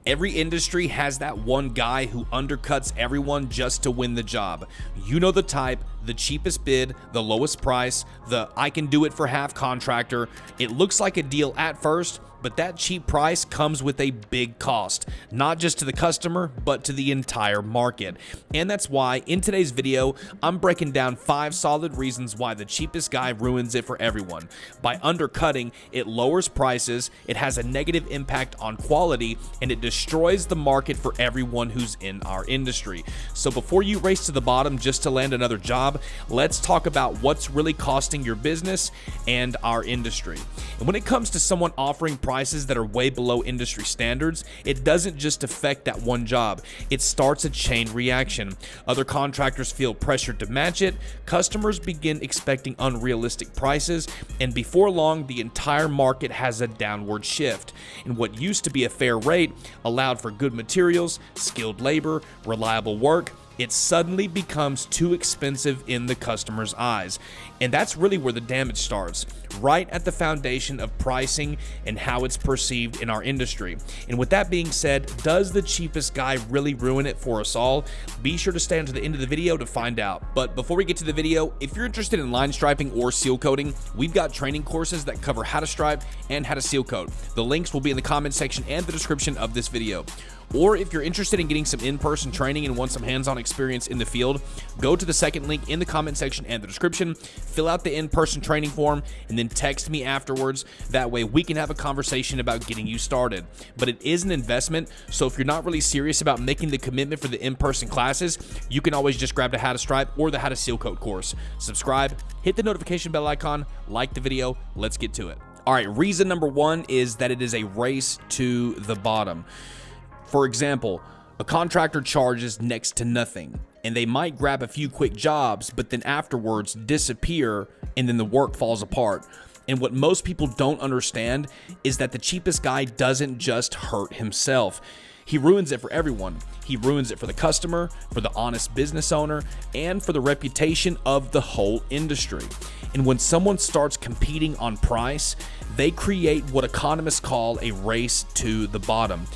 Every industry has that one guy who undercuts everyone just to win the job. You know the type, the cheapest bid, the lowest price, the I can do it for half contractor. It looks like a deal at first, but that cheap price comes with a big cost, not just to the customer, but to the entire market. And that's why in today's video, I'm breaking down 5 solid reasons why the cheapest guy ruins it for everyone. By undercutting, it lowers prices, it has a negative impact on quality, and it destroys the market for everyone who's in our industry. So before you race to the bottom just to land another job, let's talk about what's really costing your business and our industry. And when it comes to someone offering prices that are way below industry standards, it doesn't just affect that one job. It starts a chain reaction. Other contractors feel pressured to match it, customers begin expecting unrealistic prices, and before long, the entire market has a downward shift. And what used to be a fair rate allowed for good materials, skilled labor, reliable work, it suddenly becomes too expensive in the customer's eyes. And that's really where the damage starts, right at the foundation of pricing and how it's perceived in our industry. And with that being said, does the cheapest guy really ruin it for us all? Be sure to stay until the end of the video to find out. But before we get to the video, if you're interested in line striping or seal coating, we've got training courses that cover how to stripe and how to seal coat. The links will be in the comment section and the description of this video. Or if you're interested in getting some in-person training and want some hands-on experience in the field, go to the second link in the comment section and the description, fill out the in-person training form, and then text me afterwards. That way we can have a conversation about getting you started. But it is an investment, so if you're not really serious about making the commitment for the in-person classes, you can always just grab the How to Stripe or the How to Seal Coat course. Subscribe, hit the notification bell icon, like the video, let's get to it. All right, reason number 1 is that it is a race to the bottom. For example, a contractor charges next to nothing, and they might grab a few quick jobs, but then afterwards disappear, and then the work falls apart. And what most people don't understand is that the cheapest guy doesn't just hurt himself. He ruins it for everyone. He ruins it for the customer, for the honest business owner, and for the reputation of the whole industry. And when someone starts competing on price, they create what economists call a race to the bottom.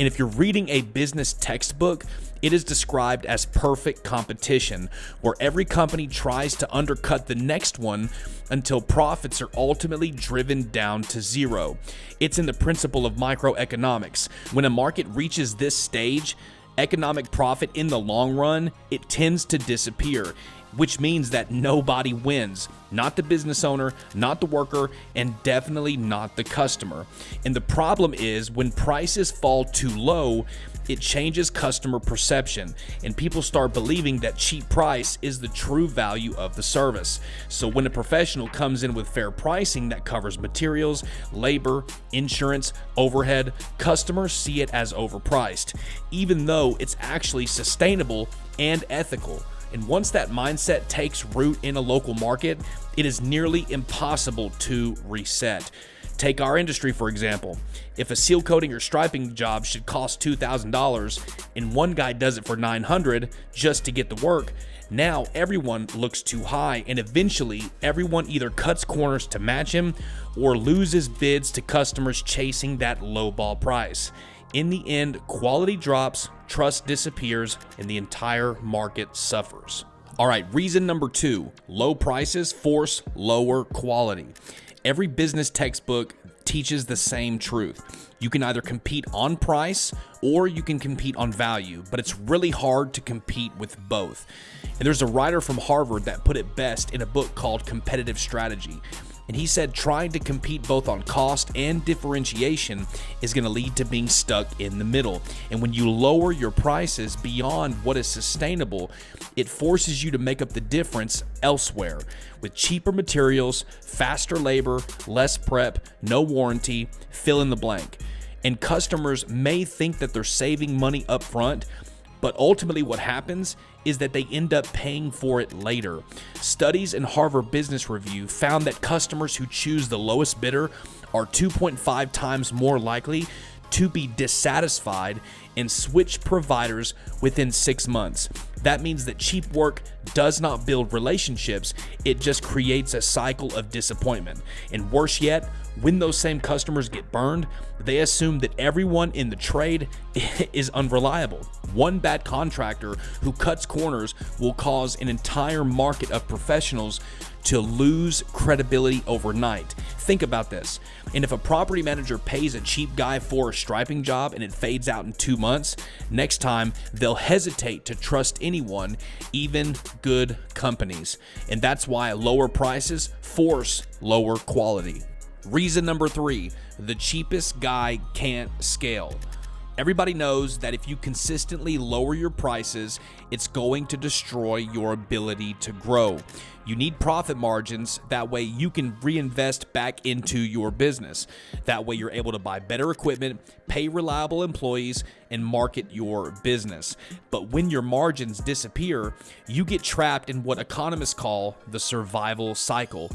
And if you're reading a business textbook, it is described as perfect competition, where every company tries to undercut the next one until profits are ultimately driven down to zero. It's in the principle of microeconomics. When a market reaches this stage, economic profit in the long run, it tends to disappear, which means that nobody wins. Not the business owner, not the worker, and definitely not the customer. And the problem is when prices fall too low, it changes customer perception, and people start believing that cheap price is the true value of the service. So when a professional comes in with fair pricing that covers materials, labor, insurance, overhead, customers see it as overpriced, even though it's actually sustainable and ethical. And once that mindset takes root in a local market, it is nearly impossible to reset. Take our industry, for example. If a seal coating or striping job should cost $2,000 and one guy does it for $900 just to get the work, now everyone looks too high, and eventually everyone either cuts corners to match him or loses bids to customers chasing that lowball price. In the end, quality drops, trust disappears, and the entire market suffers. All right, reason number 2, low prices force lower quality. Every business textbook teaches the same truth. You can either compete on price or you can compete on value, but it's really hard to compete with both. And there's a writer from Harvard that put it best in a book called Competitive Strategy. And he said trying to compete both on cost and differentiation is going to lead to being stuck in the middle. And when you lower your prices beyond what is sustainable, it forces you to make up the difference elsewhere with cheaper materials, faster labor, less prep, no warranty, fill in the blank. And customers may think that they're saving money up front, but ultimately what happens is that they end up paying for it later. Studies in Harvard Business Review found that customers who choose the lowest bidder are 2.5 times more likely to be dissatisfied and switch providers within 6 months. That means that cheap work does not build relationships, it just creates a cycle of disappointment. And worse yet, when those same customers get burned, they assume that everyone in the trade is unreliable. One bad contractor who cuts corners will cause an entire market of professionals to lose credibility overnight. Think about this. And if a property manager pays a cheap guy for a striping job and it fades out in 2 months, next time they'll hesitate to trust anyone, even good companies. And that's why lower prices force lower quality. Reason number 3, the cheapest guy can't scale. Everybody knows that if you consistently lower your prices, it's going to destroy your ability to grow. You need profit margins, that way you can reinvest back into your business. That way you're able to buy better equipment, pay reliable employees, and market your business. But when your margins disappear, you get trapped in what economists call the survival cycle,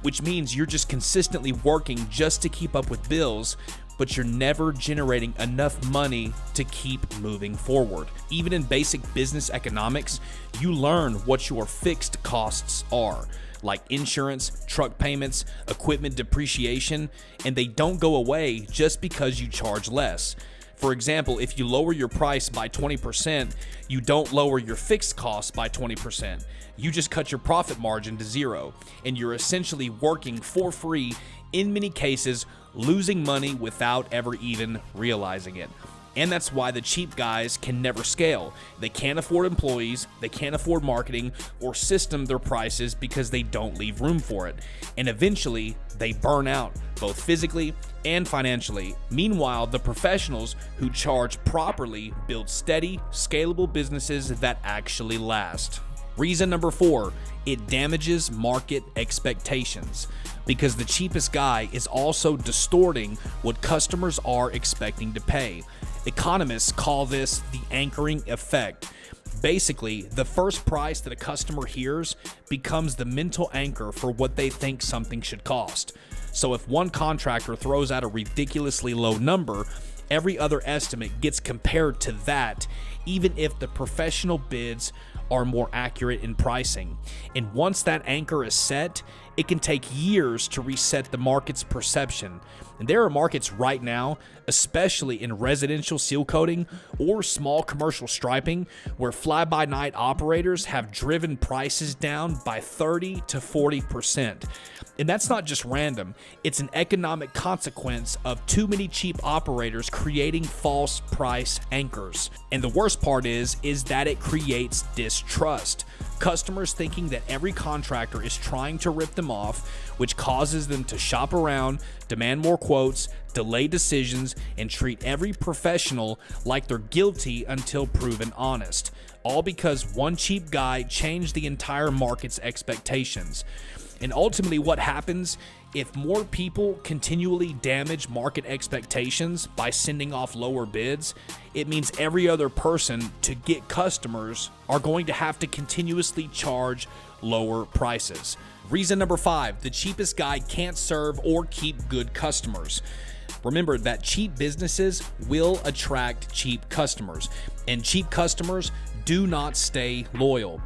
which means you're just consistently working just to keep up with bills, but you're never generating enough money to keep moving forward. Even in basic business economics, you learn what your fixed costs are, like insurance, truck payments, equipment depreciation, and they don't go away just because you charge less. For example, if you lower your price by 20%, you don't lower your fixed costs by 20%. You just cut your profit margin to zero, and you're essentially working for free, in many cases, losing money without ever even realizing it. And that's why the cheap guys can never scale. They can't afford employees, they can't afford marketing or system their prices because they don't leave room for it. And eventually, they burn out, both physically and financially. Meanwhile, the professionals who charge properly build steady, scalable businesses that actually last. Reason number 4, it damages market expectations, because the cheapest guy is also distorting what customers are expecting to pay. Economists call this the anchoring effect. Basically, the first price that a customer hears becomes the mental anchor for what they think something should cost. So if one contractor throws out a ridiculously low number, every other estimate gets compared to that, even if the professional bids are more accurate in pricing. And once that anchor is set, it can take years to reset the market's perception. And there are markets right now, especially in residential seal coating or small commercial striping, where fly-by-night operators have driven prices down by 30 to 40%. And that's not just random, it's an economic consequence of too many cheap operators creating false price anchors. And the worst part is that it creates distrust. Customers thinking that every contractor is trying to rip them off, which causes them to shop around, demand more quotes, delay decisions, and treat every professional like they're guilty until proven honest. All because one cheap guy changed the entire market's expectations. And ultimately, what happens if more people continually damage market expectations by sending off lower bids? It means every other person to get customers are going to have to continuously charge lower prices. Reason number 5, the cheapest guy can't serve or keep good customers. Remember that cheap businesses will attract cheap customers, and cheap customers do not stay loyal.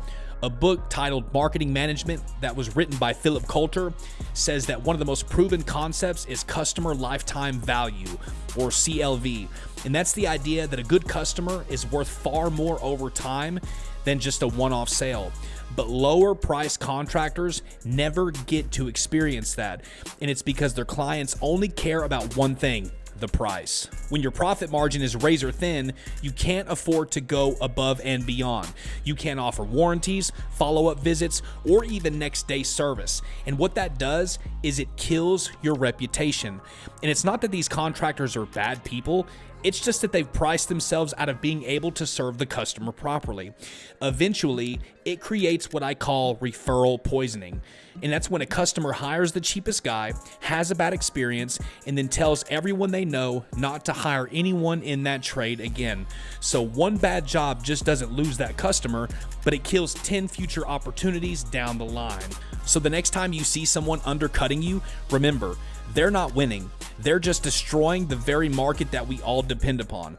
A book titled Marketing Management that was written by Philip Coulter says that one of the most proven concepts is customer lifetime value, or CLV. And that's the idea that a good customer is worth far more over time than just a one-off sale. But lower price contractors never get to experience that. And it's because their clients only care about one thing: the price. When your profit margin is razor thin, you can't afford to go above and beyond. You can't offer warranties, follow-up visits, or even next day service. And what that does is it kills your reputation. And it's not that these contractors are bad people, it's just that they've priced themselves out of being able to serve the customer properly. Eventually, it creates what I call referral poisoning. And that's when a customer hires the cheapest guy, has a bad experience, and then tells everyone they know not to hire anyone in that trade again. So one bad job just doesn't lose that customer, but it kills 10 future opportunities down the line. So the next time you see someone undercutting you, remember, they're not winning. They're just destroying the very market that we all depend upon.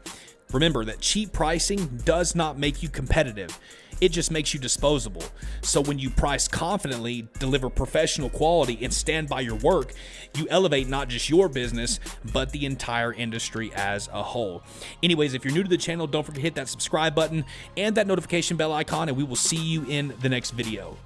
Remember that cheap pricing does not make you competitive. it just makes you disposable. So when you price confidently, deliver professional quality, and stand by your work, you elevate not just your business, but the entire industry as a whole. Anyways, if you're new to the channel, don't forget to hit that subscribe button and that notification bell icon, and we will see you in the next video.